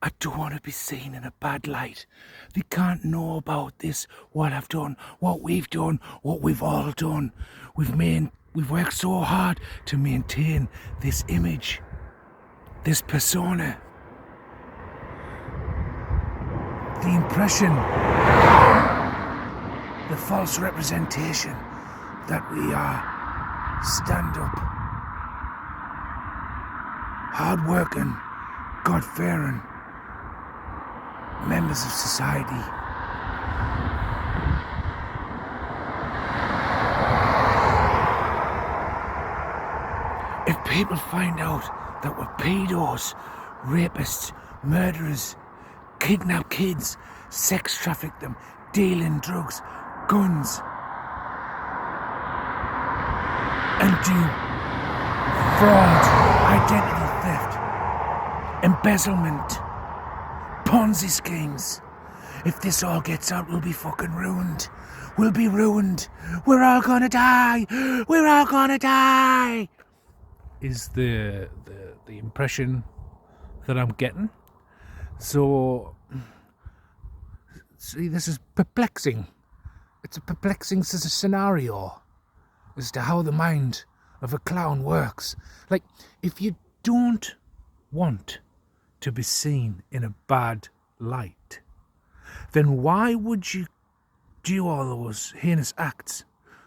I don't want to be seen in a bad light. They can't know about this, what I've done, what we've done, what we've all done. We've worked so hard to maintain this image, this persona, the impression, the false representation that we are stand-up, hard-working, God-fearing members of society. If people find out that we're pedos, rapists, murderers, kidnap kids, sex traffic them, dealing drugs, guns, and do fraud, identity theft, embezzlement, Ponzi schemes. If this all gets out, we'll be fucking ruined. We'll be ruined. We're all gonna die. We're all gonna die. Is the impression that I'm getting. So, see, this is perplexing. It's a perplexing scenario as to how the mind of a clown works. Like, if you don't want to be seen in a bad light, then why would you do all those heinous acts,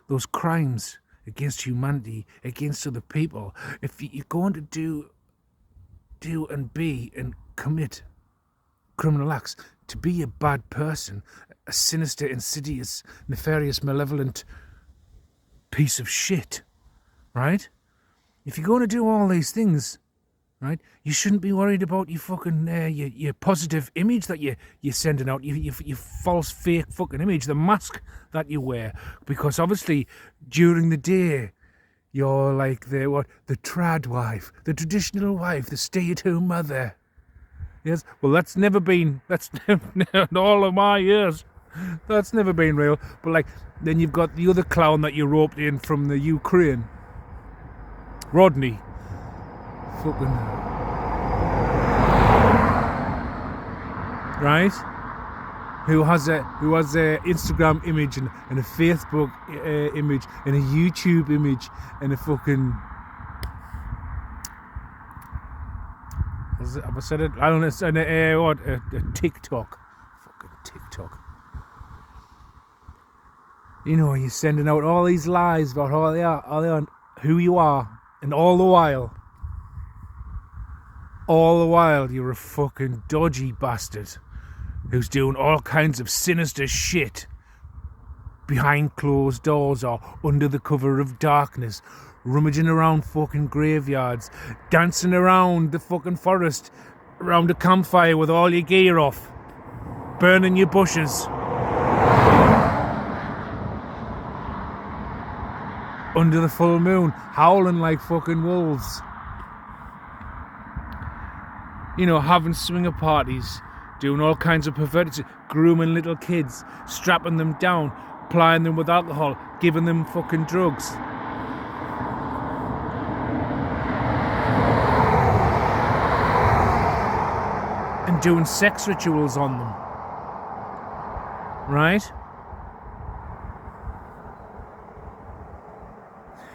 those crimes against humanity, against other people? If you're going to do and be and commit criminal acts, to be a bad person, a sinister, insidious, nefarious, malevolent piece of shit, right? If you're going to do all these things, right, you shouldn't be worried about your fucking your positive image that you're sending out, your false fake fucking image, the mask that you wear, because obviously during the day you're like the trad wife, the traditional wife, the stay-at-home mother. Yes, well that's never been in all of my years. That's never been real. But like, then you've got the other clown that you roped in from the Ukraine, Rodney. Fucking right, who has a Instagram image and a Facebook image and a YouTube image and a fucking, have I said it? I don't know. And a TikTok, fucking TikTok. You know, you're sending out all these lies about how they are, who you are, and all the while you're a fucking dodgy bastard who's doing all kinds of sinister shit behind closed doors or under the cover of darkness, rummaging around fucking graveyards, dancing around the fucking forest around a campfire with all your gear off, burning your bushes under the full moon, howling like fucking wolves. You know, having swinger parties, doing all kinds of perverted, grooming little kids, strapping them down, plying them with alcohol, giving them fucking drugs. And doing sex rituals on them. Right?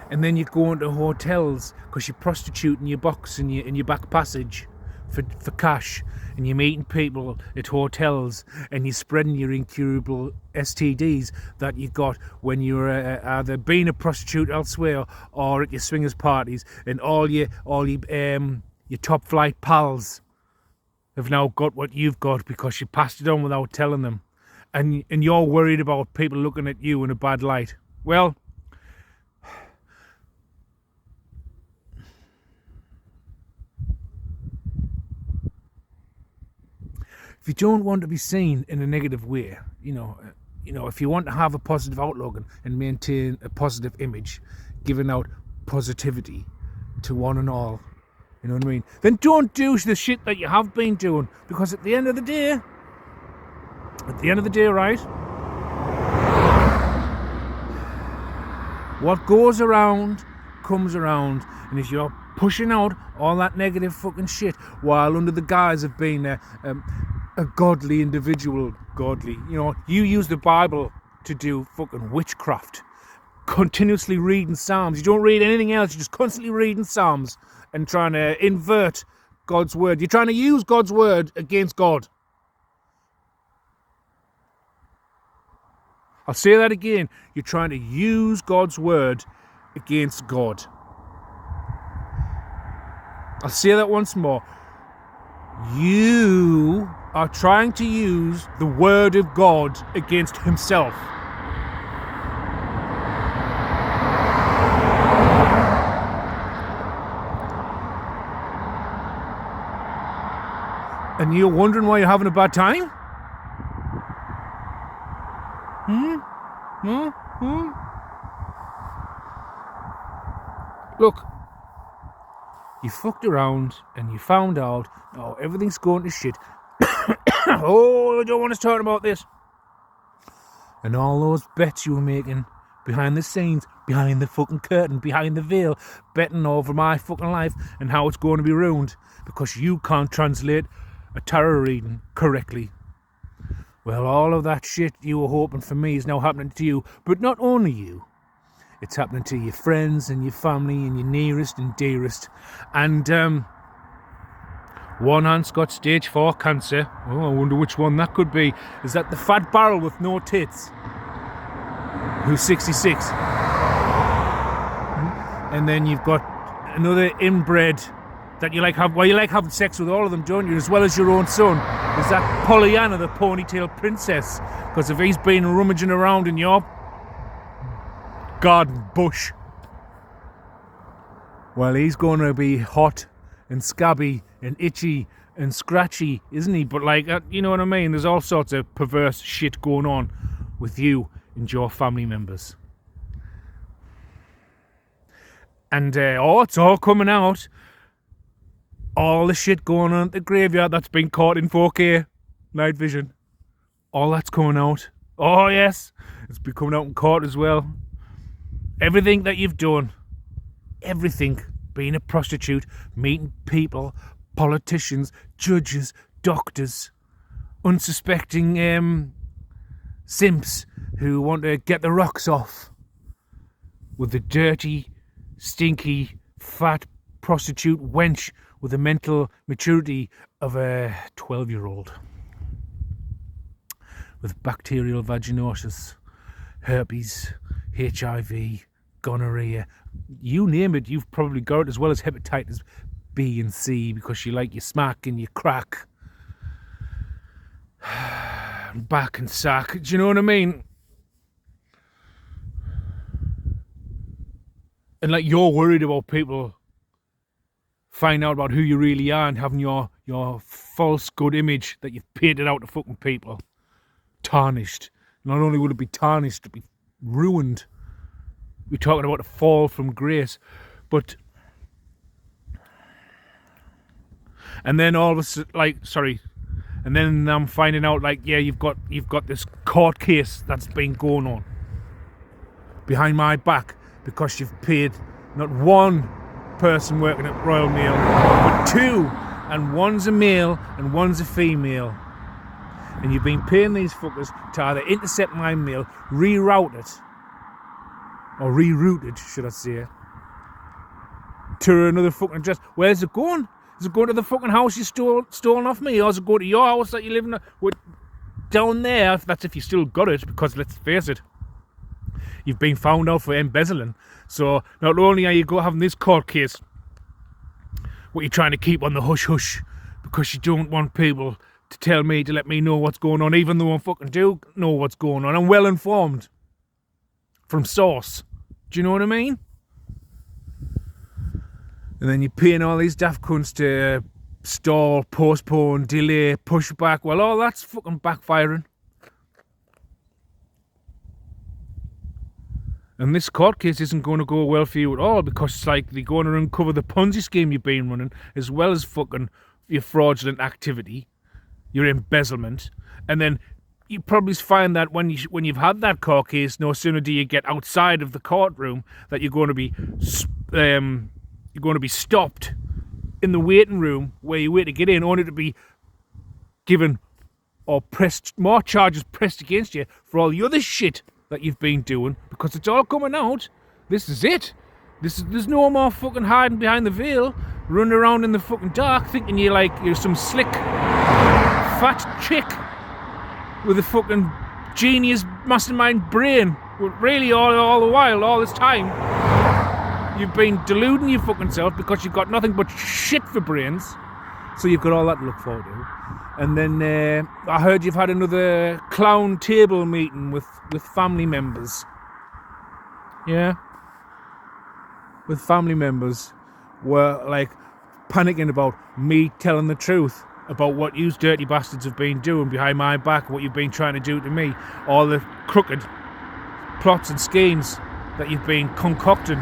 And then you go into hotels because you're prostituting your box in your back passage for cash, and you're meeting people at hotels and you're spreading your incurable STDs that you got when you were either being a prostitute elsewhere or at your swingers parties, and all your top flight pals have now got what you've got because you passed it on without telling them, and you're worried about people looking at you in a bad light. Well, if you don't want to be seen in a negative way, you know, if you want to have a positive outlook and maintain a positive image, giving out positivity to one and all, you know what I mean? Then don't do the shit that you have been doing, because at the end of the day, right? What goes around comes around, and if you're pushing out all that negative fucking shit while under the guise of being a godly individual. Godly, you use the Bible to do fucking witchcraft, continuously reading Psalms. You don't read anything else, you're just constantly reading Psalms and trying to invert God's word. You're trying to use God's word against God. I'll say that again. You're trying to use God's word against God. I'll say that once more. You are trying to use the word of God against himself. And you're wondering why you're having a bad time? Look, you fucked around and you found out, everything's going to shit. I don't want to talk about this. And all those bets you were making behind the scenes, behind the fucking curtain, behind the veil, betting over my fucking life and how it's going to be ruined because you can't translate a tarot reading correctly. Well, all of that shit you were hoping for me is now happening to you, but not only you. It's happening to your friends and your family and your nearest and dearest. And one aunt's got stage 4 cancer. Oh, I wonder which one that could be. Is that the fat barrel with no tits? Who's 66? And then you've got another inbred that you like having sex with all of them, don't you? As well as your own son. Is that Pollyanna, the ponytail princess? Because if he's been rummaging around in your garden bush, well, he's going to be hot and scabby and itchy and scratchy, isn't he? But you know what I mean? There's all sorts of perverse shit going on with you and your family members. And it's all coming out. All the shit going on at the graveyard that's been caught in 4K night vision. All that's coming out. Oh yes, it's been coming out in court as well. Everything that you've done, everything, being a prostitute, meeting people, politicians, judges, doctors, unsuspecting simps who want to get the rocks off with the dirty, stinky, fat prostitute wench with the mental maturity of a 12-year-old with bacterial vaginosis, herpes, HIV, gonorrhea, you name it, you've probably got it, as well as hepatitis B and C, because you like your smack and your crack, back and sack. Do you know what I mean? And you're worried about people find out about who you really are and having your false good image that you've painted out to fucking people tarnished. Not only would it be tarnished, it'd be ruined. We're talking about a fall from grace. But and then all of a sudden, and then I'm finding out you've got this court case that's been going on behind my back because you've paid not one person working at Royal Mail, but 2, and one's a male and one's a female, and you've been paying these fuckers to either intercept my mail, reroute it, or rerouted, should I say, to another fucking address. Where's it going? Is it going to the fucking house you stolen off me, or is it going to your house that you live in down there? If you still got it, because let's face it, you've been found out for embezzling. So not only are you having this court case, what you're trying to keep on the hush-hush, because you don't want people to let me know what's going on, even though I fucking do know what's going on. I'm well informed from source. Do you know what I mean? And then you're paying all these daft cunts to stall, postpone, delay, push back. Well, all that's fucking backfiring. And this court case isn't going to go well for you at all, because it's they're going to uncover the Ponzi scheme you've been running, as well as fucking your fraudulent activity, your embezzlement. And then you probably find that when you've had that court case, no sooner do you get outside of the courtroom that you're going to be You're going to be stopped in the waiting room where you wait to get in, only to be given or pressed more charges pressed against you for all the other shit that you've been doing, because it's all coming out. This is it. There's no more fucking hiding behind the veil, running around in the fucking dark thinking you're some slick fat chick with a fucking genius mastermind brain. But really all the while, all this time, you've been deluding your fucking self because you've got nothing but shit for brains. So you've got all that to look forward to. And then I heard you've had another clown table meeting with family members. Yeah? With family members were like panicking about me telling the truth about what you dirty bastards have been doing behind my back, what you've been trying to do to me, all the crooked plots and schemes that you've been concocting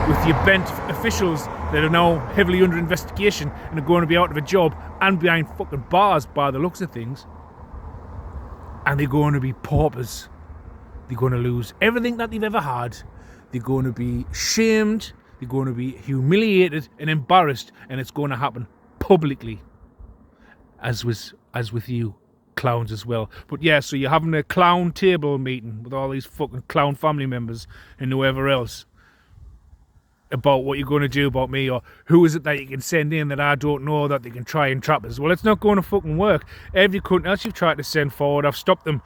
with your bent officials that are now heavily under investigation and are going to be out of a job and behind fucking bars by the looks of things. And they're going to be paupers. They're going to lose everything that they've ever had. They're going to be shamed. They're going to be humiliated and embarrassed, and it's going to happen publicly, as with you clowns as well. But yeah, so you're having a clown table meeting with all these fucking clown family members and whoever else about what you're going to do about me, or who is it that you can send in that I don't know that they can try and trap us. Well, it's not going to fucking work. Every cunt else you've tried to send forward, I've stopped them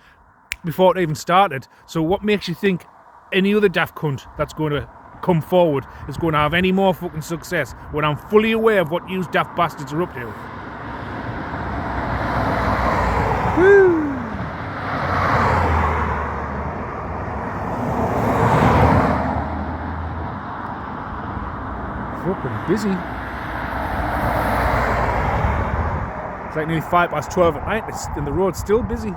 before it even started. So what makes you think any other daft cunt that's going to come forward is going to have any more fucking success when I'm fully aware of what you daft bastards are up to? Woo! Fucking busy. It's like nearly 12:05 at night and the road's still busy.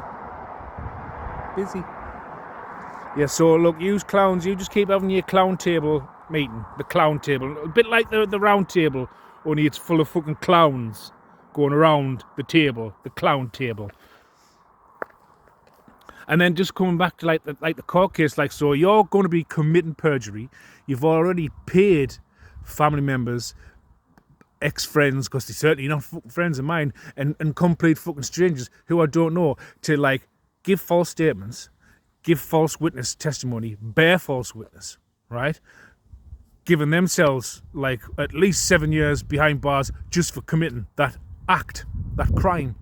Yeah, so look, you clowns, you just keep having your clown table meeting. The clown table. A bit like the round table, only it's full of fucking clowns going around the table. The clown table. And then just coming back to like the court case, like, so you're going to be committing perjury. You've already paid family members, ex-friends, because they're certainly not friends of mine, and complete fucking strangers who I don't know, to like give false statements, give false witness testimony, bear false witness, right? Giving themselves like at least 7 years behind bars just for committing that act, that crime.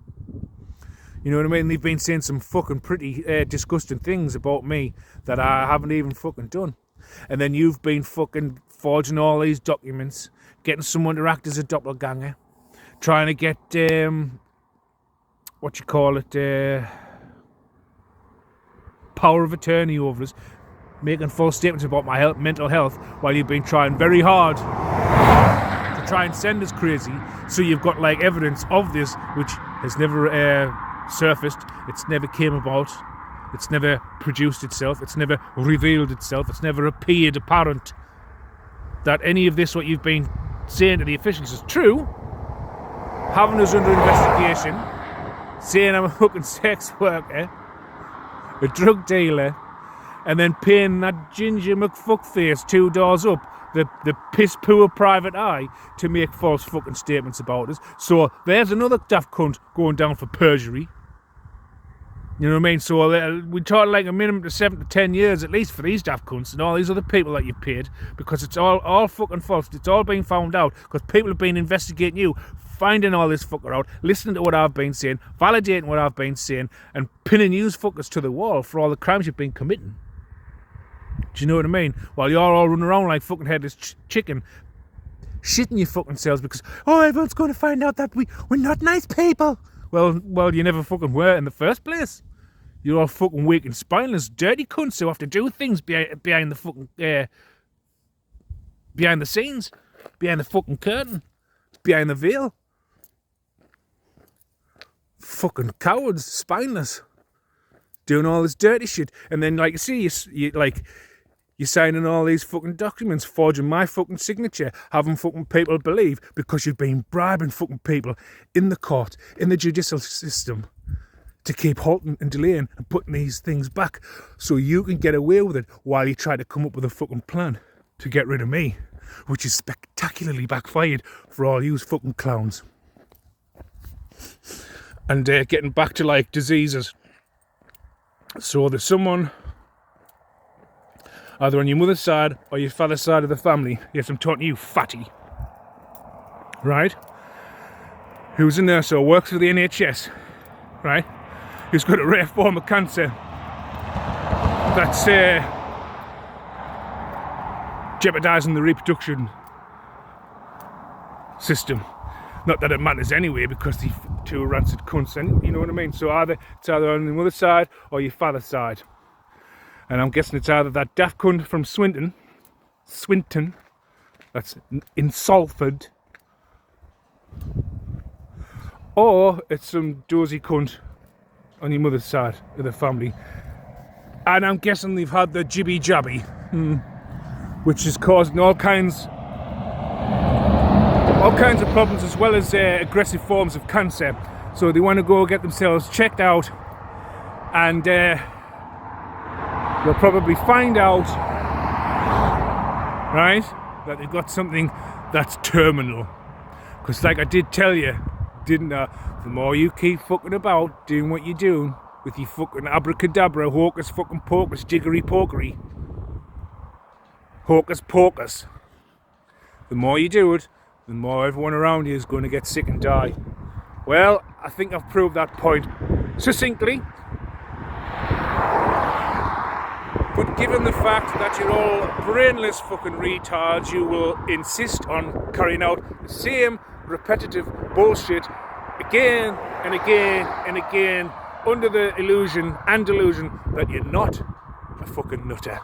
You know what I mean? They've been saying some fucking pretty disgusting things about me that I haven't even fucking done. And then you've been fucking forging all these documents, getting someone to act as a doppelganger, trying to get, power of attorney over us, making false statements about my mental health, while you've been trying very hard to try and send us crazy. So you've got like evidence of this, which has never surfaced, it's never came about, it's never produced itself, it's never revealed itself, it's never appeared apparent that any of this, what you've been saying to the officials, is true. Having us under investigation, saying I'm a fucking sex worker, a drug dealer, and then paying that ginger McFuckface 2 doors up, the piss poor private eye, to make false fucking statements about us. So there's another daft cunt going down for perjury. You know what I mean? So we talk like a minimum to 7 to 10 years at least for these daft cunts and all these other people that you've paid, because it's all fucking false. It's all been found out because people have been investigating you, finding all this fucker out, listening to what I've been saying, validating what I've been saying, and pinning you fuckers to the wall for all the crimes you've been committing. Do you know what I mean? While you're all running around like fucking headless chicken, shitting your fucking selves because, oh, everyone's going to find out that we're not nice people. Well, you never fucking were in the first place. You're all fucking weak and spineless, dirty cunts who have to do things behind the fucking, behind the scenes, behind the fucking curtain, behind the veil. Fucking cowards, spineless, doing all this dirty shit, and then like you're signing all these fucking documents, forging my fucking signature, having fucking people believe because you've been bribing fucking people in the court, in the judicial system, to keep halting and delaying and putting these things back so you can get away with it while you try to come up with a fucking plan to get rid of me. which is spectacularly backfired for all you fucking clowns. And getting back to like diseases. So there's someone either on your mother's side or your father's side of the family. Yes, I'm talking to you, fatty. Right? Who's a nurse or works for the NHS. Right? Who's got a rare form of cancer that's jeopardising the reproduction system. Not that it matters anyway, because the two rancid cunts, you know what I mean? So it's either on the mother's side or your father's side. And I'm guessing it's either that daft cunt from Swinton, that's in Salford, or it's some dozy cunt on your mother's side of the family. And I'm guessing they've had the jibby jabby, which is causing all kinds of problems, as well as aggressive forms of cancer. So they want to go get themselves checked out, and they'll probably find out, right, that they've got something that's terminal. Because like I did tell you, didn't I, the more you keep fucking about doing what you're doing with your fucking abracadabra, hocus fucking pocus, jiggery pokery, hocus pocus, the more you do it, the more everyone around you is going to get sick and die. Well, I think I've proved that point succinctly. But given the fact that you're all brainless fucking retards, you will insist on carrying out the same repetitive bullshit again and again and again, under the illusion and delusion that you're not a fucking nutter.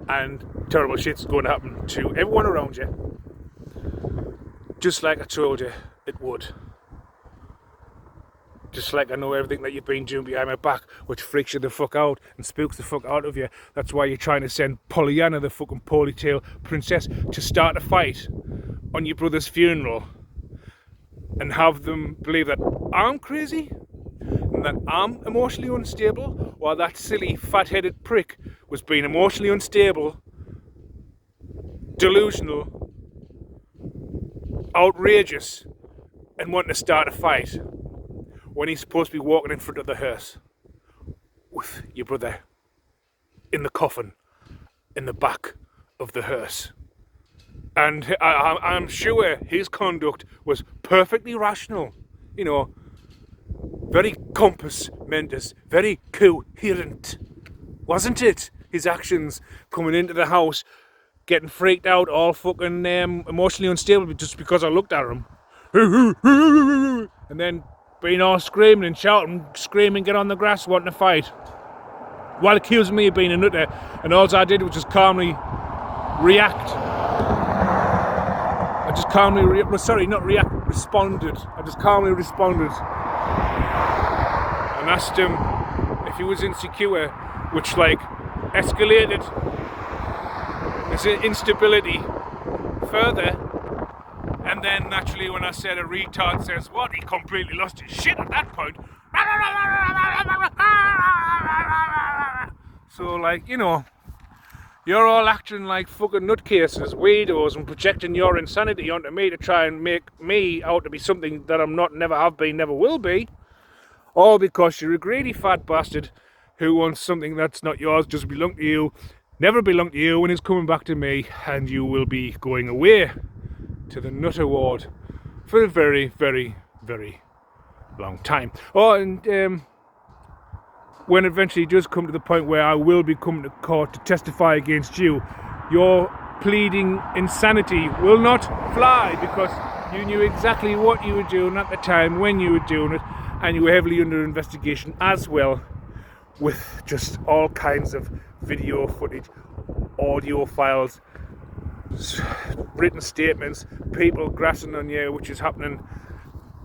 And terrible shit's going to happen to everyone around you, just like I told you it would. Just like I know everything that you've been doing behind my back, which freaks you the fuck out and spooks the fuck out of you. That's why you're trying to send Pollyanna, the fucking ponytail princess, to start a fight on your brother's funeral and have them believe that I'm crazy and that I'm emotionally unstable, while that silly fat-headed prick was being emotionally unstable, delusional, outrageous, and wanting to start a fight when he's supposed to be walking in front of the hearse with your brother in the coffin in the back of the hearse. And I'm sure his conduct was perfectly rational, you know, very compos mentis, very coherent, wasn't it? His actions coming into the house, getting freaked out, all fucking emotionally unstable just because I looked at him, and then being all screaming and shouting, screaming, get on the grass, wanting to fight, while accusing me of being a nutter, and all I did was just calmly react. I just calmly responded. I just calmly responded and asked him if he was insecure, which like escalated his instability further. And then naturally when I said a retard says what, he completely lost his shit at that point. So like, you know, you're all acting like fucking nutcases, weirdos, and projecting your insanity onto me to try and make me out to be something that I'm not, never have been, never will be. All because you're a greedy fat bastard who wants something that's not yours, just belong to you, never belong to you, and is coming back to me, and you will be going away to the Nutter Ward for a very, very, very long time. Oh, and when it eventually does come to the point where I will be coming to court to testify against you, your pleading insanity will not fly, because you knew exactly what you were doing at the time when you were doing it, and you were heavily under investigation as well, with just all kinds of video footage, audio files, written statements, people grassing on you, which is happening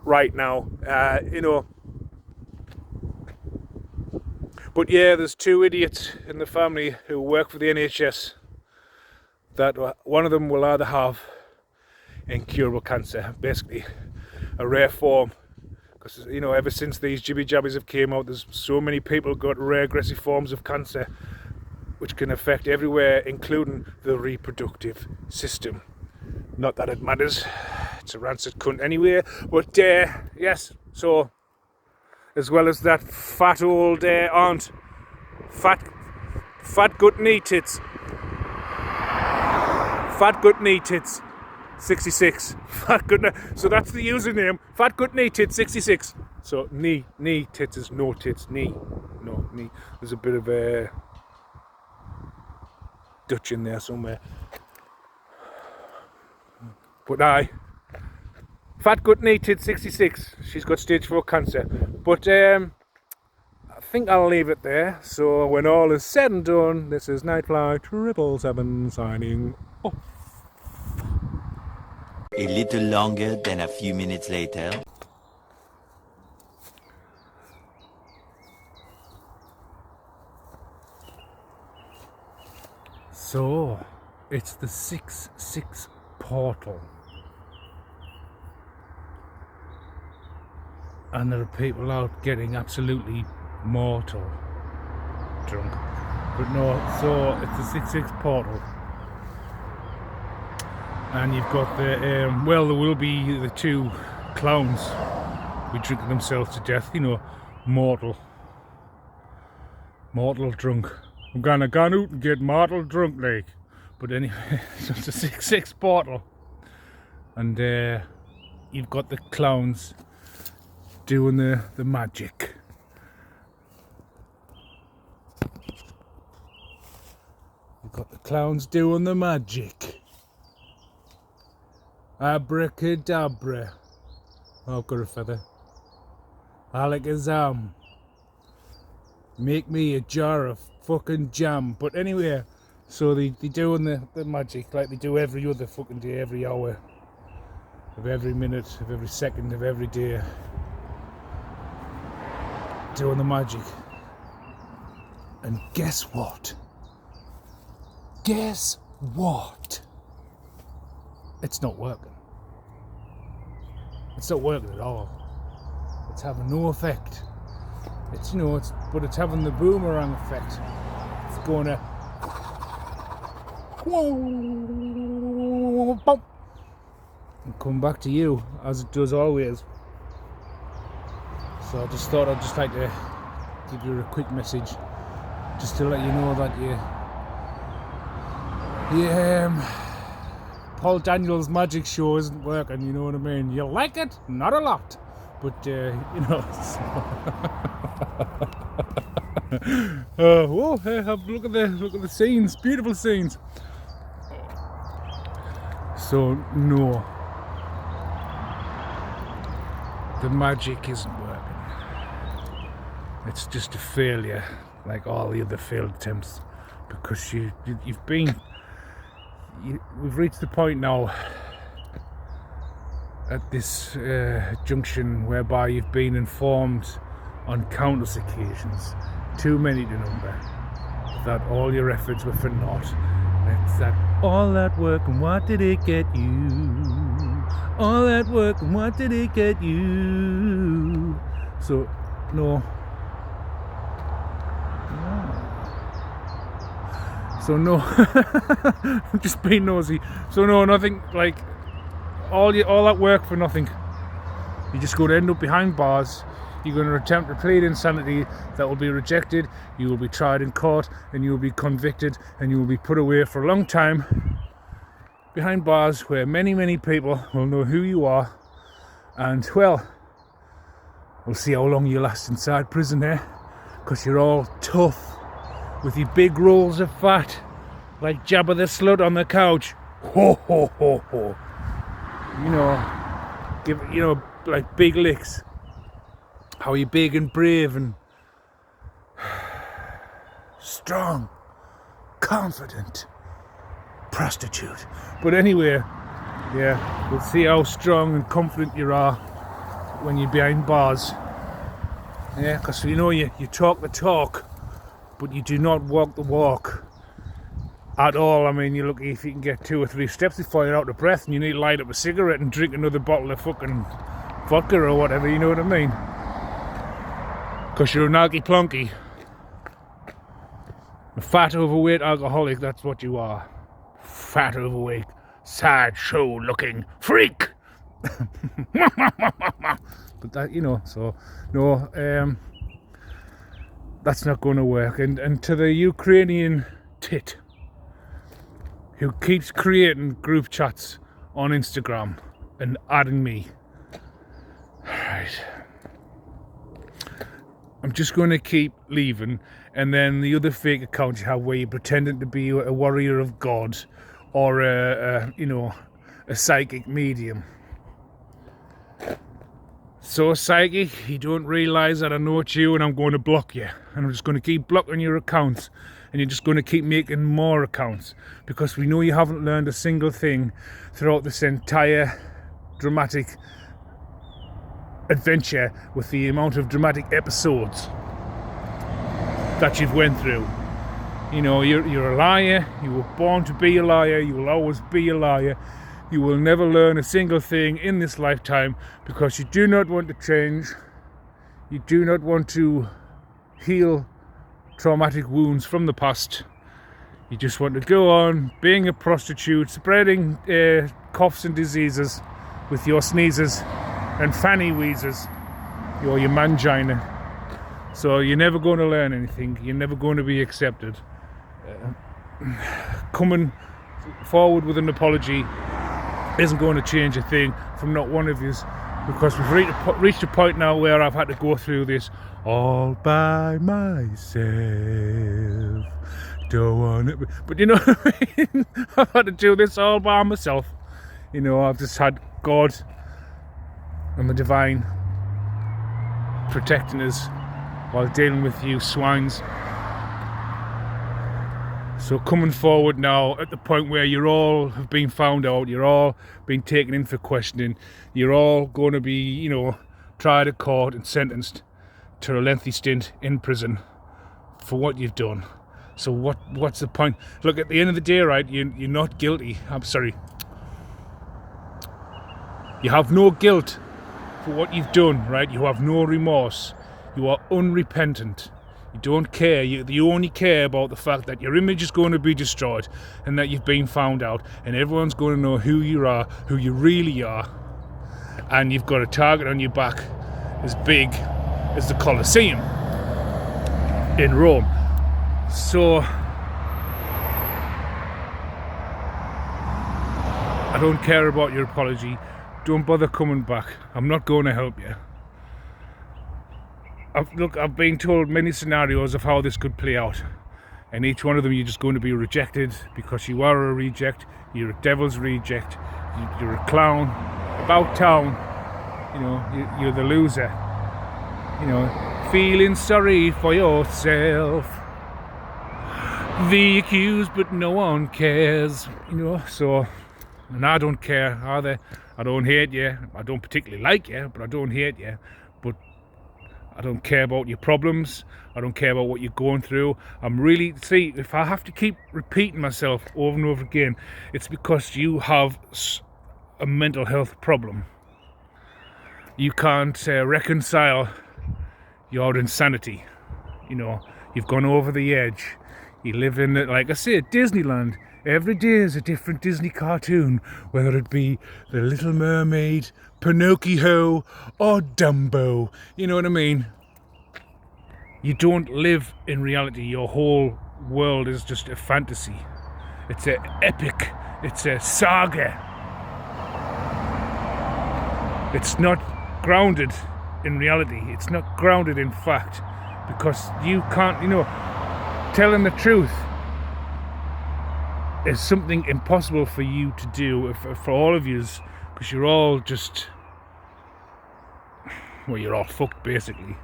right now, you know. But yeah, there's two idiots in the family who work for the NHS that one of them will either have incurable cancer, basically a rare form, because, you know, ever since these jibby jabbies have came out, there's so many people got rare aggressive forms of cancer which can affect everywhere, including the reproductive system. Not that it matters, it's a rancid cunt anyway, but yes, so as well as that fat old aunt, fat gut knee tits, 66, fat gut, so that's the username, fat gut knee tits 66. So knee tits is no tits, knee, no knee. There's a bit of a Dutch in there somewhere. But fat gut knee tits 66. She's got stage 4 cancer. But I think I'll leave it there. So when all is said and done, this is Nightfly 777 signing off. A little longer than a few minutes later. So, it's the 6-6 portal. And there are people out getting absolutely mortal drunk. But no, so it's the 6-6 portal. And you've got the, well, there will be the 2 clowns be drinking themselves to death, you know, mortal drunk. I'm gonna go out and get mortal drunk, like. But anyway, so it's a 6-6 portal. And you've got the clowns doing the magic. You've got the clowns doing the magic. Abracadabra. Oh, I've got a feather. Alakazam. Make me a jar of fucking jam. But anyway, so they doing the magic like they do every other fucking day, every hour of every minute, of every second, of every day. Doing the magic. And guess what? Guess what? It's not working. It's not working at all. It's having no effect. It's, you know, but it's having the boomerang effect. It's going to and come back to you as it does always. So I just thought I'd just like to give you a quick message, just to let you know that Paul Daniels' magic show isn't working, you know what I mean? You like it? Not a lot. But, you know... oh, hey, look at the scenes. Beautiful scenes. So, no. The magic isn't working. It's just a failure, like all the other failed attempts. Because we've reached the point now at this junction whereby you've been informed on countless occasions, too many to number, that all your efforts were for naught. It's that all that work and what did it get you? All that work and what did it get you? So no. So no, I'm just being nosy. So no, nothing, like all that work for nothing. You're just going to end up behind bars. You're going to attempt to plead insanity that will be rejected. You will be tried in court and you will be convicted and you will be put away for a long time behind bars where many people will know who you are. And well, we'll see how long you last inside prison there, because you're all tough with your big rolls of fat, like Jabba the Slut on the couch. Ho ho ho ho. You know, like big licks. How you're big and brave and strong, confident prostitute. But anyway, yeah, we'll see how strong and confident you are when you're behind bars. Yeah, because you know you talk the talk, but you do not walk the walk at all. I mean, you're lucky if you can get 2 or 3 steps before you're out of breath and you need to light up a cigarette and drink another bottle of fucking vodka or whatever, you know what I mean? Because you're a naggy plonky. A fat, overweight alcoholic, that's what you are. Fat, overweight, sideshow looking freak. But that, so no, that's not going to work. And to the Ukrainian tit who keeps creating group chats on Instagram and adding me, right, I'm just going to keep leaving. And then the other fake accounts you have where you're pretending to be a warrior of God or a psychic medium. So psychic, you don't realise that I know it's you, and I'm going to block you. And I'm just going to keep blocking your accounts, and you're just going to keep making more accounts, because we know you haven't learned a single thing throughout this entire dramatic adventure with the amount of dramatic episodes that you've went through. You're a liar. You were born to be a liar. You will always be a liar. You will never learn a single thing in this lifetime, because you do not want to change. You do not want to heal traumatic wounds from the past. You just want to go on being a prostitute, spreading coughs and diseases with your sneezes and fanny wheezes, your mangina. So you're never going to learn anything. You're never going to be accepted. Coming forward with an apology isn't going to change a thing from not one of you, because we've reached a point now where I've had to go through this all by myself. Don't want it, but you know what I mean? I've had to do this all by myself. I've just had God and the divine protecting us while dealing with you swines. So coming forward now at the point where you're all have been found out, you're all being taken in for questioning, you're all going to be, tried at court and sentenced to a lengthy stint in prison for what you've done. So what's the point? Look, at the end of the day, right, you're not guilty. I'm sorry. You have no guilt for what you've done, right? You have no remorse. You are unrepentant. You don't care. You only care about the fact that your image is going to be destroyed and that you've been found out, and everyone's going to know who you are, who you really are, and you've got a target on your back as big as the Colosseum in Rome. So I don't care about your apology. Don't bother coming back. I'm not going to help you. I've been told many scenarios of how this could play out, and each one of them you're just going to be rejected because you are a reject. You're a devil's reject. You're a clown about town. You're the loser. Feeling sorry for yourself. The accused, but no one cares. So, and I don't care either. I don't hate you. I don't particularly like you, but I don't hate you. But I don't care about your problems. I don't care about what you're going through. If I have to keep repeating myself over and over again, it's because you have a mental health problem. You can't reconcile your insanity. You've gone over the edge. You live in, like I said, Disneyland. Every day is a different Disney cartoon, whether it be The Little Mermaid, Pinocchio, or Dumbo. You know what I mean? You don't live in reality. Your whole world is just a fantasy. It's an epic. It's a saga. It's not grounded in reality. It's not grounded in fact, because you can't, telling the truth is something impossible for you to do, for all of you, because you're all just, you're all fucked basically.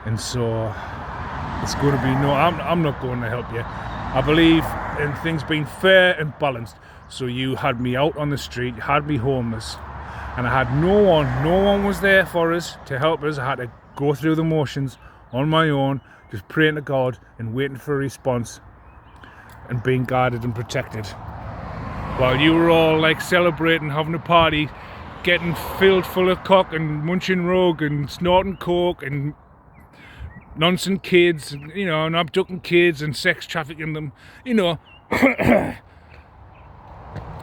And so it's going to be I'm not going to help you. I believe in things being fair and balanced. So you had me out on the street, you had me homeless, and I had no one was there for us to help us. I had to go through the motions on my own, just praying to God and waiting for a response and being guarded and protected. While you were all like celebrating, having a party, getting filled full of cock and munching rogue and snorting coke and nonsense kids, and abducting kids and sex trafficking them,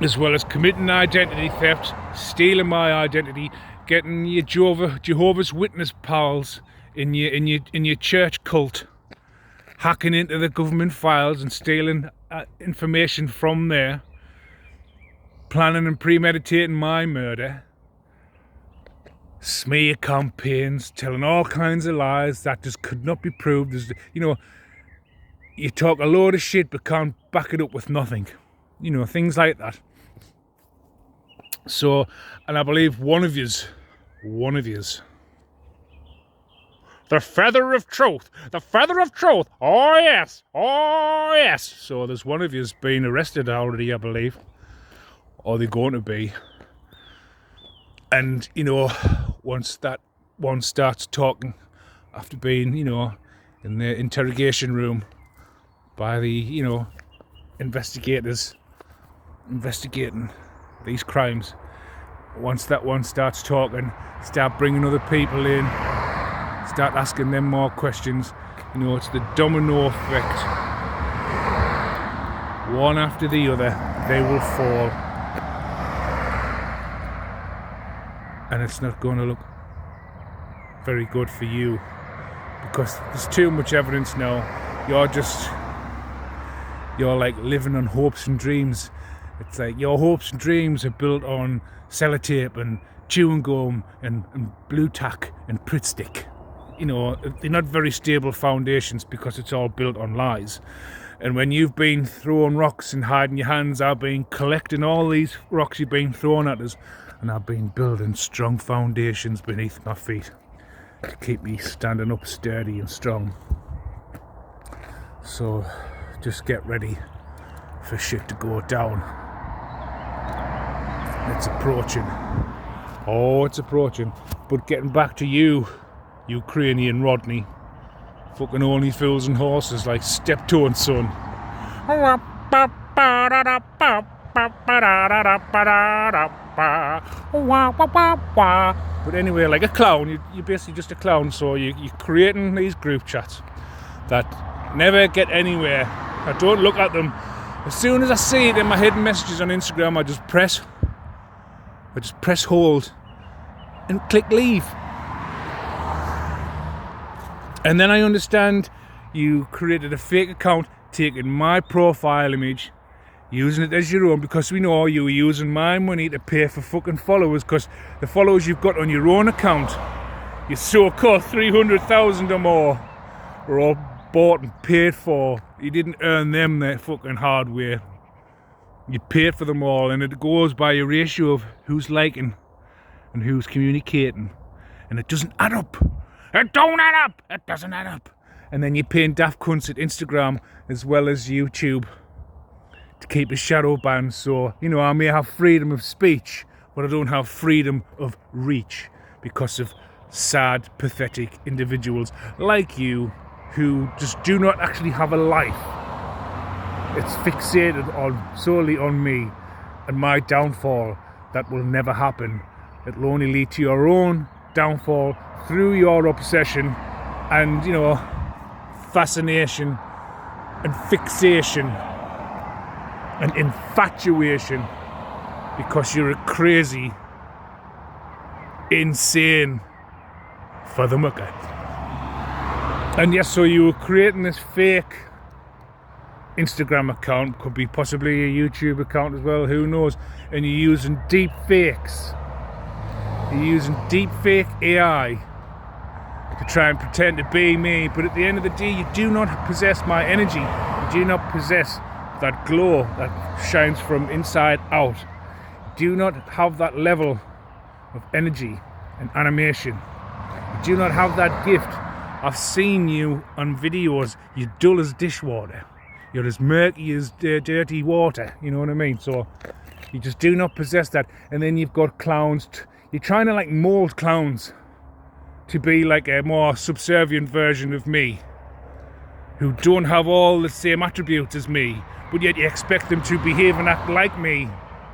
as well as committing identity theft, stealing my identity, getting your Jehovah's Witness pals in your church cult, hacking into the government files and stealing information from there, planning and premeditating my murder, smear campaigns, telling all kinds of lies that just could not be proved. You talk a load of shit but can't back it up with nothing. Things like that. So, and I believe one of yous, the feather of truth, oh yes. So there's one of yous been arrested already, I believe, or they're going to be. And, once that one starts talking, after being, in the interrogation room by the, investigators investigating these crimes, once that one starts talking, start bringing other people in, start asking them more questions, it's the domino effect. One after the other, they will fall. And it's not going to look very good for you, because there's too much evidence now. You're like living on hopes and dreams. It's like your hopes and dreams are built on sellotape and chewing gum and blue tack and Pritt stick. They're not very stable foundations because it's all built on lies. And when you've been throwing rocks and hiding your hands, I've been collecting all these rocks you've been throwing at us, and I've been building strong foundations beneath my feet to keep me standing up sturdy and strong. So just get ready for shit to go down. It's approaching. Oh, it's approaching. But getting back to you, Ukrainian Rodney, fucking only fools and horses like Steptoe son. But anyway, like a clown, you're basically just a clown. So you're creating these group chats that never get anywhere. I don't look at them. As soon as I see it in my hidden messages on Instagram, I just press hold and click leave. And then I understand you created a fake account, taking my profile image, using it as your own, because we know you were using my money to pay for fucking followers, because the followers you've got on your own account, your so-called 300,000 or more, are all bought and paid for. You didn't earn them their fucking hard way. You paid for them all, and it goes by a ratio of who's liking and who's communicating, and it doesn't add up. It don't add up. It doesn't add up. And then you're paying daft cunts at Instagram as well as YouTube to keep a shadow ban. So, I may have freedom of speech, but I don't have freedom of reach because of sad, pathetic individuals like you who just do not actually have a life. It's fixated solely on me and my downfall. That will never happen. It'll only lead to your own downfall through your obsession and, fascination and fixation and infatuation, because you're a crazy, insane fathermucker. And yes, so you were creating this fake Instagram account, could be possibly a YouTube account as well, who knows, and you're using deep fakes. You're using deep fake AI to try and pretend to be me, but at the end of the day, you do not possess my energy. You do not possess that glow that shines from inside out. You do not have that level of energy and animation. You do not have that gift. I've seen you on videos. You're dull as dishwater. You're as murky as dirty water. You know what I mean? So you just do not possess that. And then you've got clowns. You're trying to mold clowns to be like a more subservient version of me, who don't have all the same attributes as me, but yet you expect them to behave and act like me,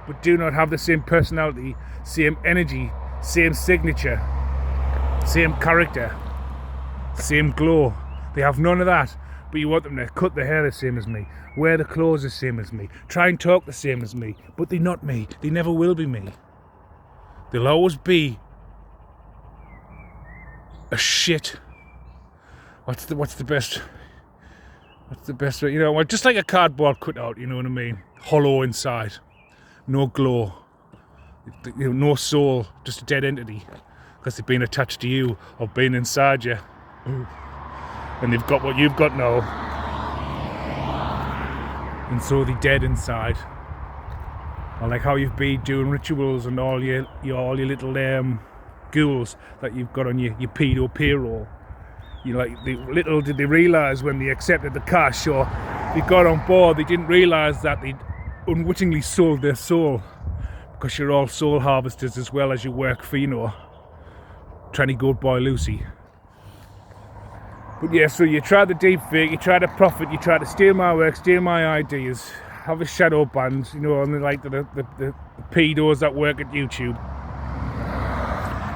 but do not have the same personality, same energy, same signature, same character, same glow, They have none of that. But you want them to cut their hair the same as me, wear the clothes the same as me, try and talk the same as me. But they're not me. They never will be me. They'll always be a shit. What's the best way? You know, well, just like a cardboard cutout. You know what I mean? Hollow inside, no glow, you know, no soul, just a dead entity because they've been attached to you or been inside you. Ooh. And they've got what you've got now, and so they're dead inside. Or like how you've been doing rituals and all your little ghouls that you've got on your pedo payroll. You know, like little did they realise when they accepted the cash or they got on board, they didn't realise that they'd unwittingly sold their soul, because you're all soul harvesters as well as you work for, you know, tranny goat boy Lucy. But yeah, so you try the deep fake, you try to profit, you try to steal my work, steal my ideas, have a shadow band, you know, and like the pedos that work at YouTube,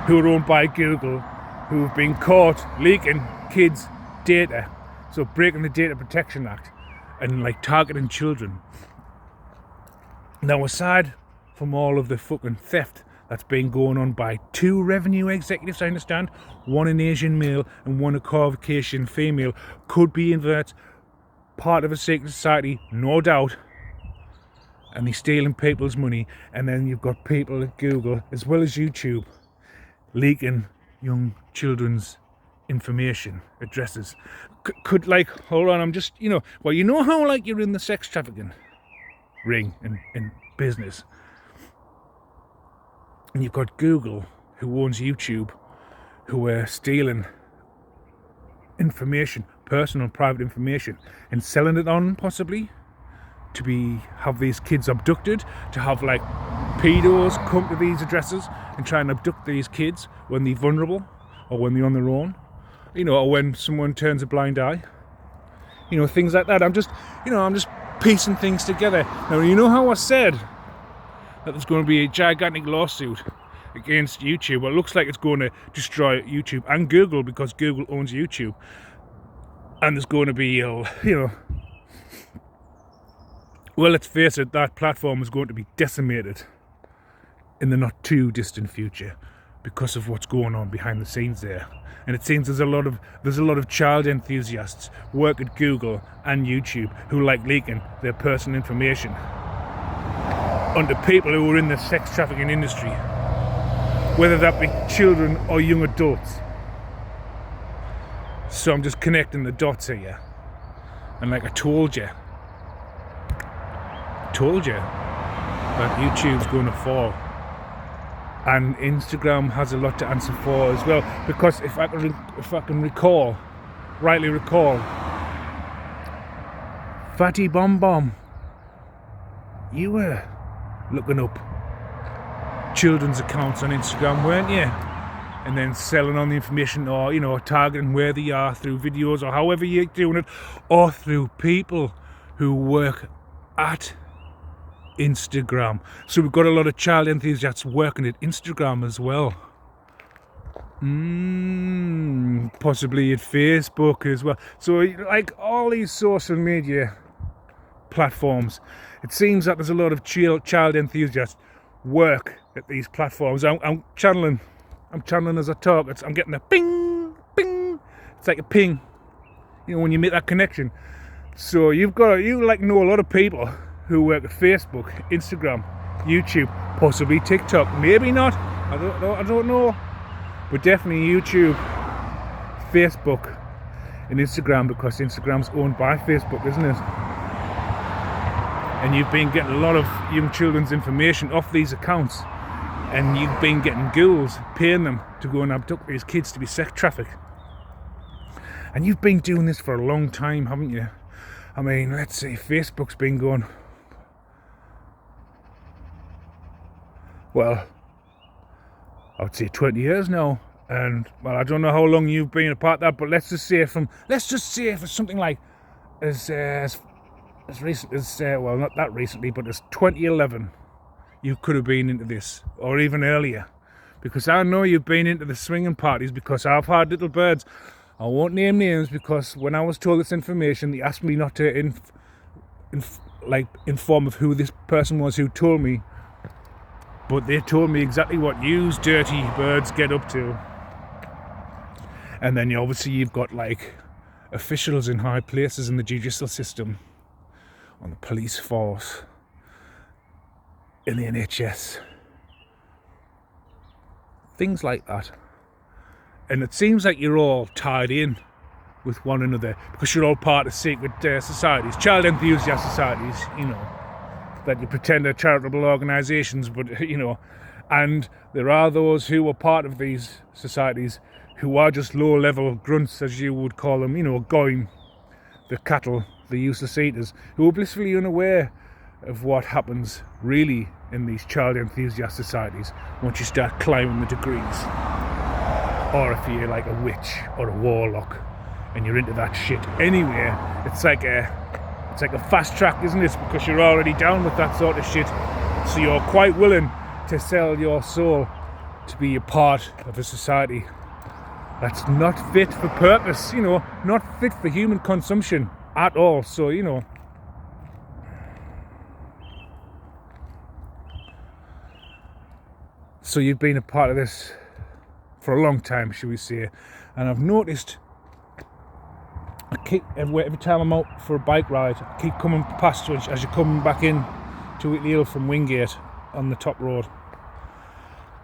who are owned by Google, who have been caught leaking kids' data, so breaking the Data Protection Act and like targeting children. Now, aside from all of the fucking theft that's been going on by 2 revenue executives, I understand, one an Asian male and one a Caucasian female, could be inverts, part of a secret society, no doubt, and they're stealing people's money. And then you've got people at Google as well as YouTube leaking young children's information, addresses. Could like, hold on, I'm just, you know, well, you know how like you're in the sex trafficking ring in business, and you've got Google, who owns YouTube, who are stealing information, personal private information, and selling it on, possibly to have these kids abducted, to have like pedos come to these addresses and try and abduct these kids when they're vulnerable or when they're on their own, you know, or when someone turns a blind eye, you know, things like that. I'm just piecing things together. Now, you know how I said that there's going to be a gigantic lawsuit against YouTube? Well, it looks like it's going to destroy YouTube and Google, because Google owns YouTube, and there's going to be, you know, well, let's face it, that platform is going to be decimated in the not too distant future because of what's going on behind the scenes there. And it seems there's a lot of child enthusiasts work at Google and YouTube who like leaking their personal information onto people who are in the sex trafficking industry, whether that be children or young adults. So I'm just connecting the dots here, and like I told you that YouTube's going to fall, and Instagram has a lot to answer for as well, because if I can rightly recall, Fatty Bomb Bomb, you were looking up children's accounts on Instagram, weren't you? And then selling on the information, or, you know, targeting where they are through videos, or however you're doing it, or through people who work at Instagram. So we've got a lot of child enthusiasts working at Instagram as well. Possibly at Facebook as well. So like all these social media platforms, it seems that there's a lot of child enthusiasts work at these platforms. I'm channeling as I talk. I'm getting a ping, ping. It's like a ping, you know, when you make that connection. So you know a lot of people who work at Facebook, Instagram, YouTube, possibly TikTok, maybe not. I don't know, but definitely YouTube, Facebook, and Instagram, because Instagram's owned by Facebook, isn't it? And you've been getting a lot of young children's information off these accounts, and you've been getting ghouls paying them to go and abduct these kids to be sex trafficked. And you've been doing this for a long time, haven't you? I mean, let's see, Facebook's been going, well, I would say 20 years now. And, well, I don't know how long you've been a part of that, but let's just say for something like as recent as, well, not that recently, but as 2011, you could have been into this, or even earlier, because I know you've been into the swinging parties, because I've had little birds I won't name names because when I was told this information, they asked me not to inform of who this person was who told me. But they told me exactly what yous dirty birds get up to. And then obviously you've got like officials in high places in the judicial system, on the police force, in the NHS. Things like that. And it seems like you're all tied in with one another because you're all part of secret societies, child enthusiast societies, you know, that you pretend are charitable organisations, but, you know, and there are those who are part of these societies who are just low-level grunts, as you would call them, you know, going the cattle, the useless eaters, who are blissfully unaware of what happens really in these child enthusiast societies once you start climbing the degrees. Or if you're like a witch or a warlock and you're into that shit. Anyway, it's like a fast track, isn't it? Because you're already down with that sort of shit. So you're quite willing to sell your soul to be a part of a society that's not fit for purpose, you know, not fit for human consumption at all. So, you know, so you've been a part of this for a long time, shall we say, and I've noticed every time I'm out for a bike ride, I keep coming past you as you're coming back in to Whitley Hill from Wingate on the top road,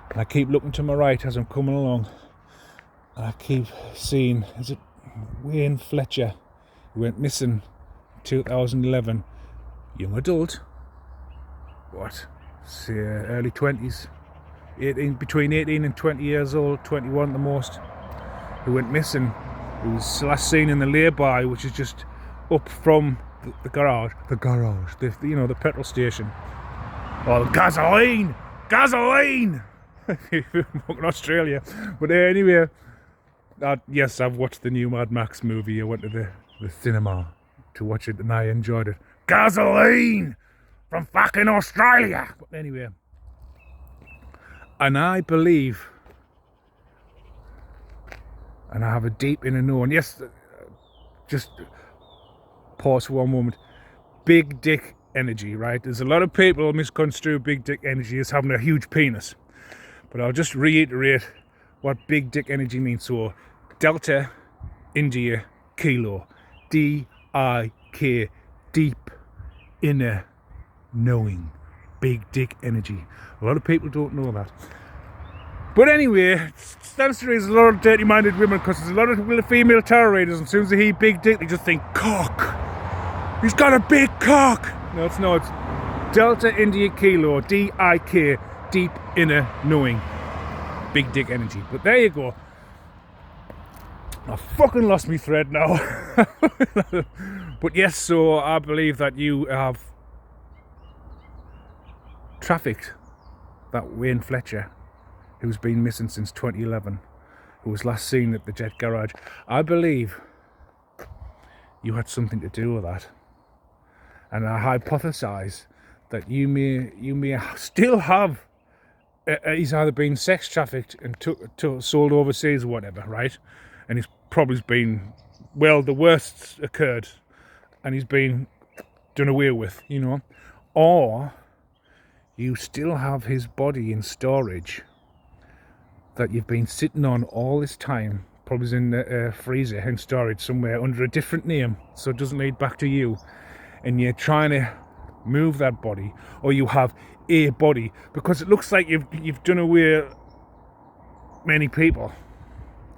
and I keep looking to my right as I'm coming along, and I keep seeing, is it Wayne Fletcher, who went missing in 2011, young adult, what, say early 20s, between 18 and 20 years old, 21 at the most, who went missing. He was last seen in the lay-by, which is just up from the garage, the petrol station. Oh, gasoline! Fucking Australia. But anyway, yes, I've watched the new Mad Max movie. I went to the cinema to watch it and I enjoyed it. Gasoline! From fucking Australia! But anyway, and I believe, and I have a deep inner knowing, yes, just pause for one moment, big dick energy, right? There's a lot of people misconstrue big dick energy as having a huge penis, but I'll just reiterate what big dick energy means. So, Delta, India, Kilo, D-I-K, deep inner knowing, big dick energy. A lot of people don't know that. But anyway, stands to reason, there's a lot of dirty-minded women, because there's a lot of female terror raiders, and as soon as they hear big dick, they just think, cock! He's got a big cock! No, it's Delta India Kilo, D-I-K, deep inner knowing, big dick energy. But there you go. I fucking lost me thread now. But yes, so I believe that you have trafficked that Wayne Fletcher, who's been missing since 2011, who was last seen at the Jet Garage. I believe you had something to do with that, and I hypothesize that you may still have. He's either been sex trafficked and sold overseas or whatever, right? And he's probably been, well, the worst occurred, and he's been done away with, you know, or you still have his body in storage that you've been sitting on all this time, probably in the freezer in storage somewhere under a different name, so it doesn't lead back to you, and you're trying to move that body, or you have a body, because it looks like you've done away many people,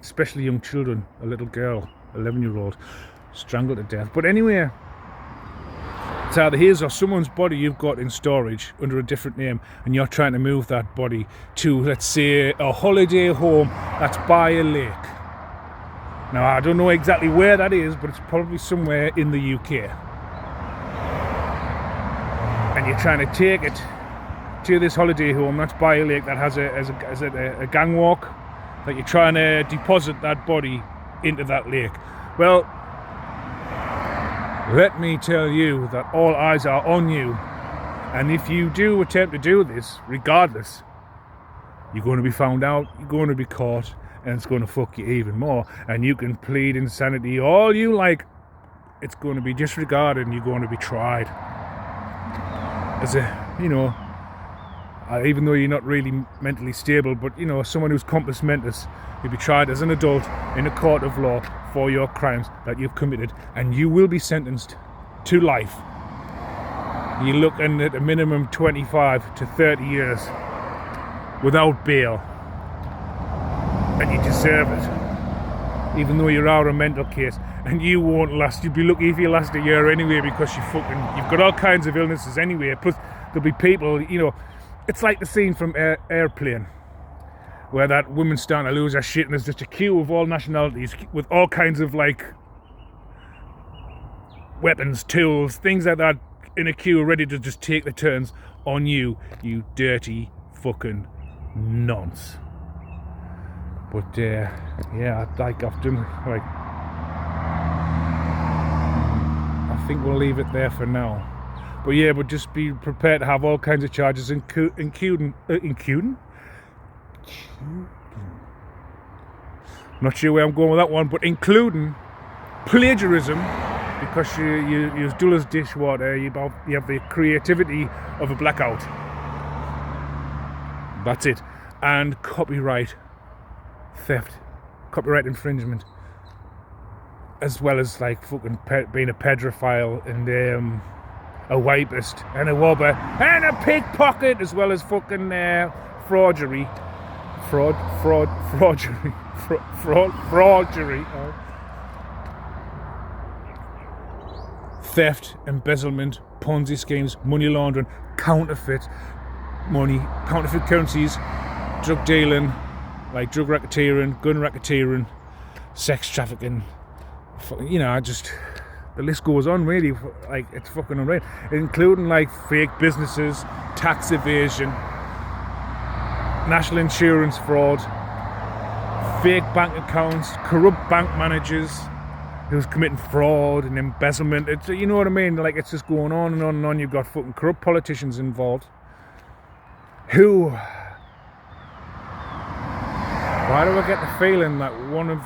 especially young children. A little girl, 11-year-old, strangled to death. But anyway, it's either his or someone's body you've got in storage under a different name, and you're trying to move that body to, let's say, a holiday home that's by a lake. Now, I don't know exactly where that is, but it's probably somewhere in the UK. And you're trying to take it to this holiday home that's by a lake that has a gang walk, that you're trying to deposit that body into that lake. Well, let me tell you that all eyes are on you, and if you do attempt to do this, regardless, you're going to be found out, you're going to be caught, and it's going to fuck you even more. And you can plead insanity all you like. It's going to be disregarded and you're going to be tried. As a, even though you're not really mentally stable, but someone who's compos mentis, you'll be tried as an adult in a court of law for your crimes that you've committed, and you will be sentenced to life. You're looking at a minimum 25 to 30 years without bail, and you deserve it, even though you're out of a mental case. And you won't last. You'd be lucky if you last a year anyway, because you've got all kinds of illnesses anyway. Plus there'll be people, it's like the scene from Airplane, where that woman's starting to lose her shit and there's just a queue of all nationalities with all kinds of like weapons, tools, things like that in a queue ready to just take the turns on you, you dirty fucking nonce. But I think we'll leave it there for now. But just be prepared to have all kinds of charges, including not sure where I'm going with that one, but including plagiarism, because you use dull as dishwater. You have the creativity of a blackout. That's it. And copyright theft, copyright infringement, as well as like fucking being a pedophile and a wipist and a wobber and a pickpocket, as well as fucking fraudery. Theft, embezzlement, Ponzi schemes, money laundering, counterfeit money, counterfeit currencies, drug dealing, like drug racketeering, gun racketeering, sex trafficking. The list goes on really, like it's fucking unreal, including like fake businesses, tax evasion, national insurance fraud, fake bank accounts, corrupt bank managers who's committing fraud and embezzlement. It's, you know what I mean? Like it's just going on and on and on. You've got fucking corrupt politicians involved. Why do I get the feeling that one of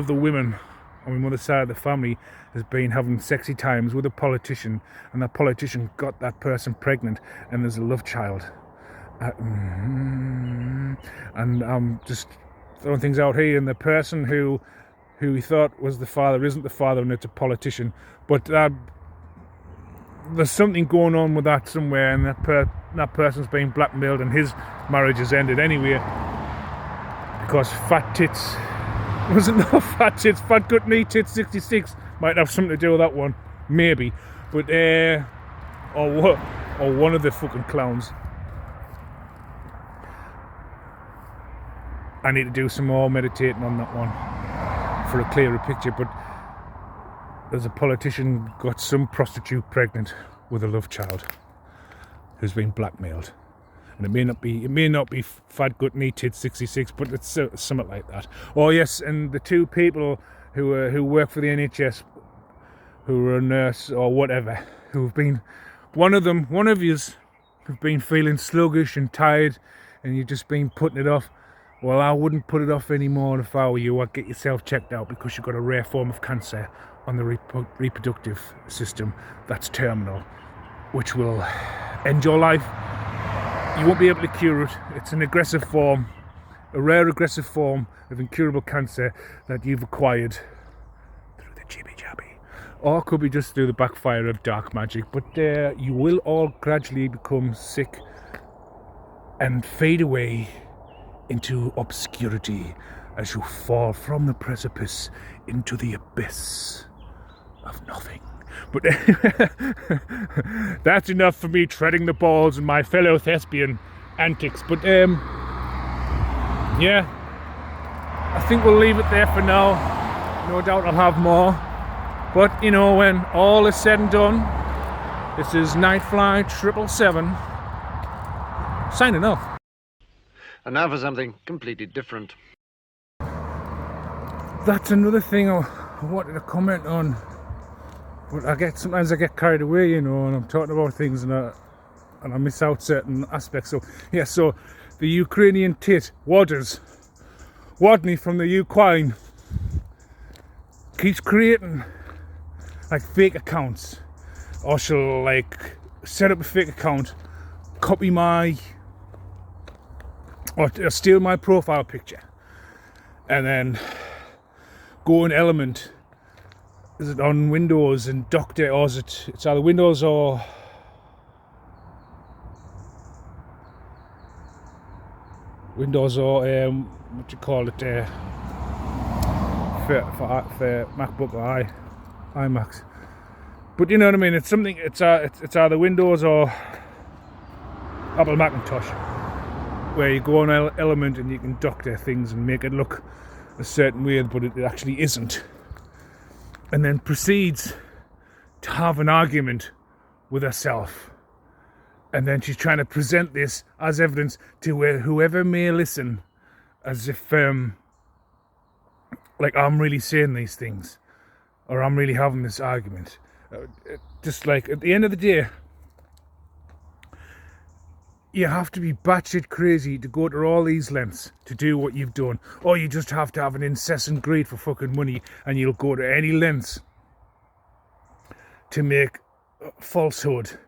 the women on my mother's side of the family has been having sexy times with a politician, and that politician got that person pregnant, and there's a love child. And I'm just throwing things out here, and the person who he thought was the father isn't the father, and it's a politician. But there's something going on with that somewhere, and that person's being blackmailed, and his marriage has ended anyway because fat tits. Wasn't no fat tits, fat gut knee tits 66 might have something to do with that one, maybe. But or one of the fucking clowns. I need to do some more meditating on that one for a clearer picture. But there's a politician got some prostitute pregnant with a love child who's been blackmailed. And it may not be fat gut knee tits 66, but it's something like that. Oh yes, and the two people who work for the NHS, who are a nurse or whatever, who've been one of yous who've been feeling sluggish and tired, and you've just been putting it off. Well, I wouldn't put it off anymore if I were you. I'd get yourself checked out, because you've got a rare form of cancer on the reproductive system that's terminal, which will end your life. You won't be able to cure it. It's an aggressive form, a rare aggressive form of incurable cancer that you've acquired through the jibby jabby, or it could be just through the backfire of dark magic. But you will all gradually become sick and fade away into obscurity as you fall from the precipice into the abyss of nothing. But that's enough for me treading the balls in my fellow thespian antics. But I think we'll leave it there for now. No doubt I'll have more. But when all is said and done, this is Nightfly 777 signing off. And now for something completely different. That's another thing I wanted to comment on. But sometimes I get carried away, and I'm talking about things and I miss out certain aspects. So the Ukrainian tit Waters Wadney from the Ukraine keeps creating like fake accounts, or she'll like set up a fake account, copy my or steal my profile picture, and then go in Element. Is it on Windows and Doctor, or is it's either Windows or what you call it, for MacBook or iMacs. But you know what I mean. It's something. It's either Windows or Apple Macintosh, where you go on Element and you can doctor things and make it look a certain way, but it actually isn't. And then proceeds to have an argument with herself. And then she's trying to present this as evidence to whoever may listen, as if like I'm really saying these things, or I'm really having this argument. Just like at the end of the day, you have to be batshit crazy to go to all these lengths to do what you've done, or you just have to have an incessant greed for fucking money, and you'll go to any lengths to make falsehood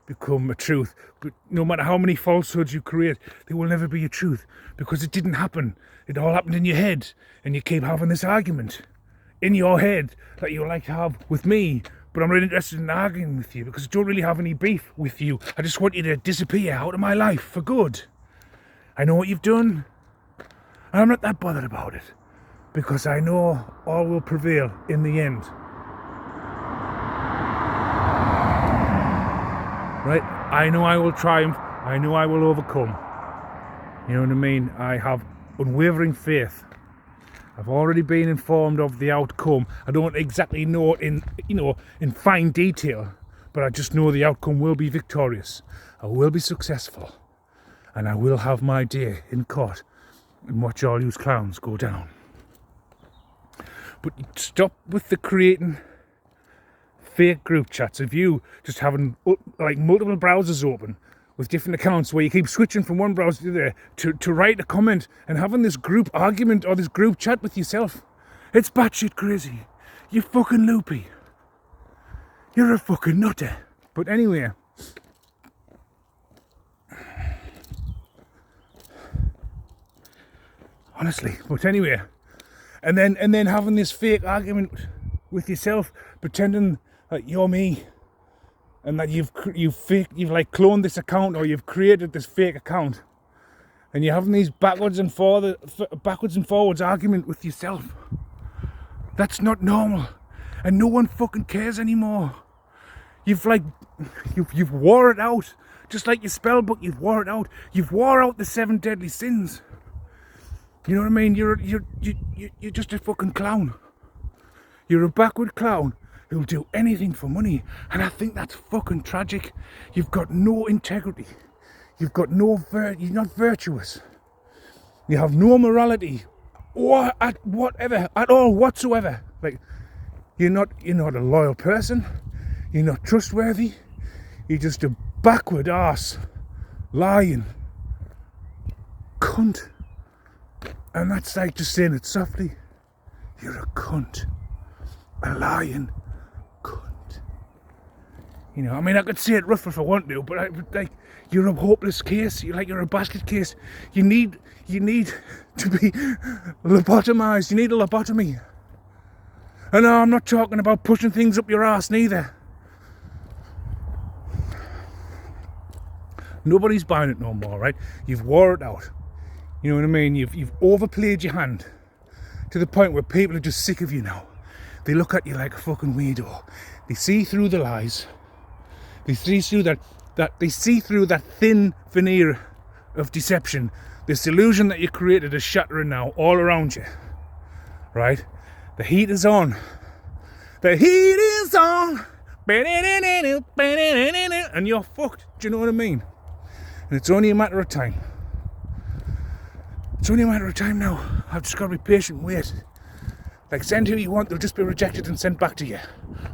become a truth. But no matter how many falsehoods you create, they will never be a truth, because it didn't happen. It all happened in your head, and you keep having this argument in your head that you like to have with me. But I'm really interested in arguing with you because I don't really have any beef with you. I just want you to disappear out of my life for good. I know what you've done, and I'm not that bothered about it, because I know all will prevail in the end. Right? I know I will triumph. I know I will overcome. You know what I mean? I have unwavering faith. I've already been informed of the outcome. I don't exactly know it in fine detail, but I just know the outcome will be victorious. I will be successful, and I will have my day in court and watch all you clowns go down. But stop with the creating fake group chats of you just having like multiple browsers open with different accounts, where you keep switching from one browser to the other to write a comment and having this group argument or this group chat with yourself. It's batshit crazy. You fucking loopy. You're a fucking nutter. But anyway, honestly, and then having this fake argument with yourself, pretending that you're me, and that you've like cloned this account, or you've created this fake account, and you're having these backwards and forwards argument with yourself. That's not normal, and no one fucking cares anymore. You've wore it out, just like your spell book. You've wore it out. You've wore out the 7 deadly sins. You know what I mean? You're just a fucking clown. You're a backward clown who'll do anything for money, and I think that's fucking tragic. You've got no integrity. You've got you're not virtuous. You have no morality, or whatever at all whatsoever. Like you're not a loyal person. You're not trustworthy. You're just a backward ass, lying cunt. And that's like just saying it softly. You're a cunt. A lying cunt. You know, I mean, I could say it rougher if I want to, but like, you're a hopeless case. You're a basket case. You need to be lobotomized. You need a lobotomy. And no, I'm not talking about pushing things up your ass neither. Nobody's buying it no more, right? You've wore it out. You know what I mean? You've overplayed your hand to the point where people are just sick of you now. They look at you like a fucking weirdo. They see through the lies. They see through that thin veneer of deception. This illusion that you created is shattering now all around you. Right? The heat is on. The heat is on. And you're fucked. Do you know what I mean? And it's only a matter of time. It's only a matter of time now. I've just got to be patient and wait. Like, send who you want, they'll just be rejected and sent back to you.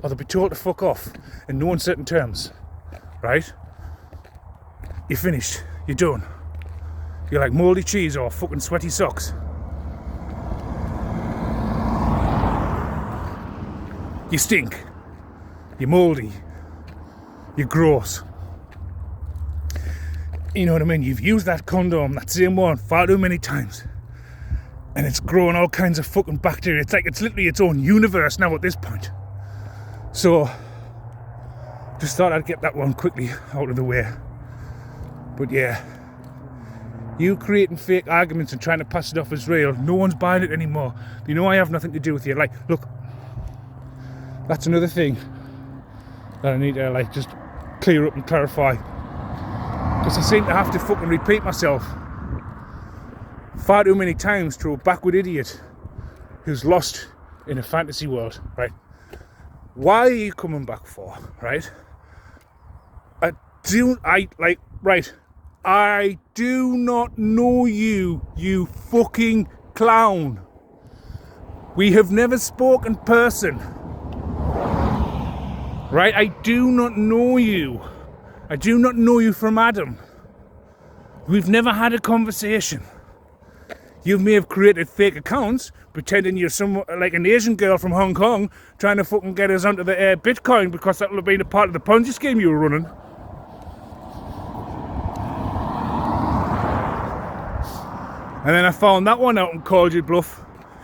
Or they'll be told to fuck off in no uncertain terms. Right? You're finished. You're done. You're like mouldy cheese or fucking sweaty socks. You stink. You're mouldy. You're gross. You know what I mean? You've used that condom, that same one, far too many times. And it's growing all kinds of fucking bacteria. It's like it's literally its own universe now at this point. So, just thought I'd get that one quickly out of the way. But yeah, you creating fake arguments and trying to pass it off as real, no one's buying it anymore. You know I have nothing to do with you. Like, look, that's another thing that I need to like just clear up and clarify. Because I seem to have to fucking repeat myself far too many times to a backward idiot who's lost in a fantasy world, right? Why are you coming back for, right? I do not know you, you fucking clown. We have never spoken in person, right? I do not know you. I do not know you from Adam. We've never had a conversation. You may have created fake accounts, pretending you're like an Asian girl from Hong Kong, trying to fucking get us onto the Bitcoin because that would have been a part of the Ponzi scheme you were running. And then I found that one out and called you bluff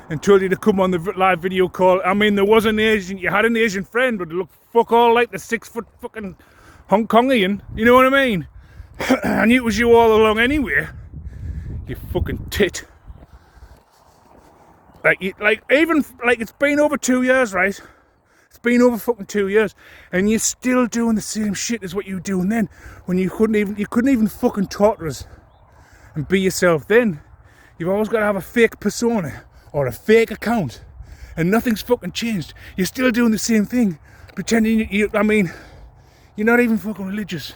and told you to come on the live video call. I mean, there was an Asian, you had an Asian friend, but it looked fuck all like the 6 foot fucking Hong Kongian, you know what I mean? I knew it was you all along anyway. You fucking tit. It's been over 2 years, right? It's been over fucking 2 years, and you're still doing the same shit as what you were doing then, when you couldn't even fucking talk to us and be yourself then. You've always got to have a fake persona or a fake account, and nothing's fucking changed. You're still doing the same thing, pretending you're not even fucking religious.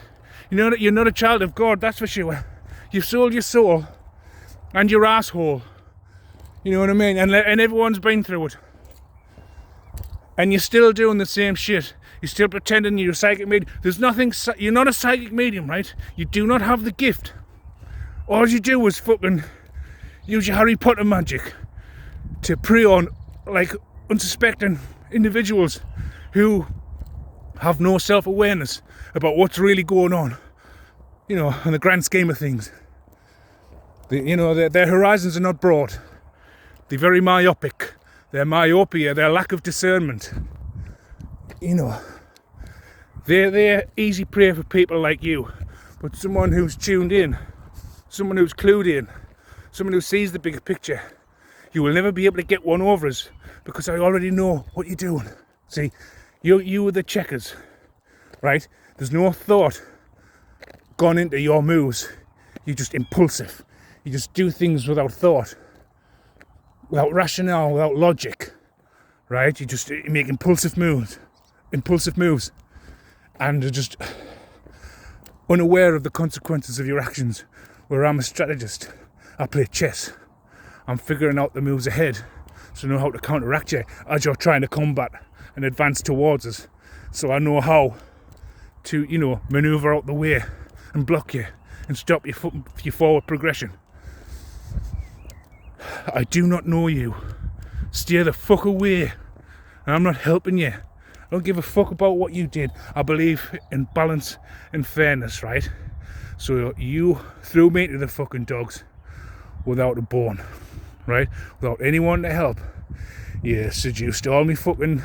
You're not a child of God, that's for sure. You've sold your soul and your asshole. You know what I mean? And everyone's been through it. And you're still doing the same shit. You're still pretending you're a psychic medium. You're not a psychic medium, right? You do not have the gift. All you do is fucking use your Harry Potter magic to prey on like unsuspecting individuals who have no self-awareness about what's really going on, you know, in the grand scheme of things. Their horizons are not broad. They're very myopic. Their myopia, their lack of discernment, they're easy prey for people like you. But someone who's tuned in, someone who's clued in, someone who sees the bigger picture, you will never be able to get one over us, because I already know what you're doing. See, you were the checkers, right? There's no thought gone into your moves. You're just impulsive. You just do things without thought, without rationale, without logic, right? You make impulsive moves, and are just unaware of the consequences of your actions. Where I'm a strategist, I play chess. I'm figuring out the moves ahead, so I know how to counteract you as you're trying to combat and advance towards us. So I know how to, maneuver out the way and block you and stop your forward progression. I do not know you. Stay the fuck away. And I'm not helping you. I don't give a fuck about what you did. I believe in balance and fairness, right? So you threw me to the fucking dogs without a bone, right? Without anyone to help. You seduced all me fucking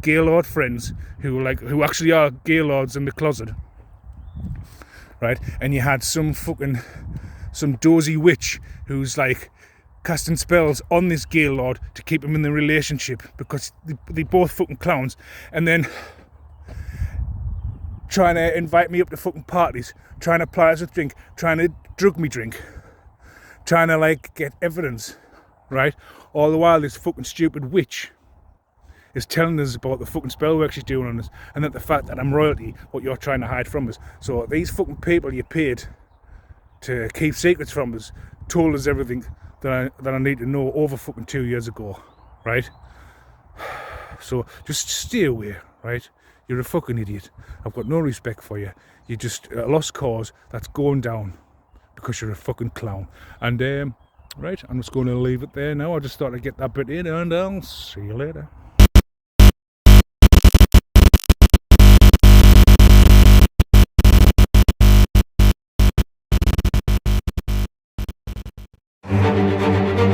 Gaylord friends who actually are Gaylords in the closet, right? And you had some dozy witch who's like casting spells on this Gaylord to keep him in the relationship because they both fucking clowns, and then trying to invite me up to fucking parties, trying to apply us a drink, trying to drug me drink, trying to get evidence, right? All the while this fucking stupid witch is telling us about the fucking spell work she's doing on us, and that the fact that I'm royalty, what you're trying to hide from us. So these fucking people you paid to keep secrets from us told us everything that I need to know over fucking 2 years ago, right? So just stay away, right? You're a fucking idiot. I've got no respect for you. You're just a lost cause that's going down because you're a fucking clown. And right, I'm just going to leave it there now. I just thought I'd get that bit in, and I'll see you later. Thank you.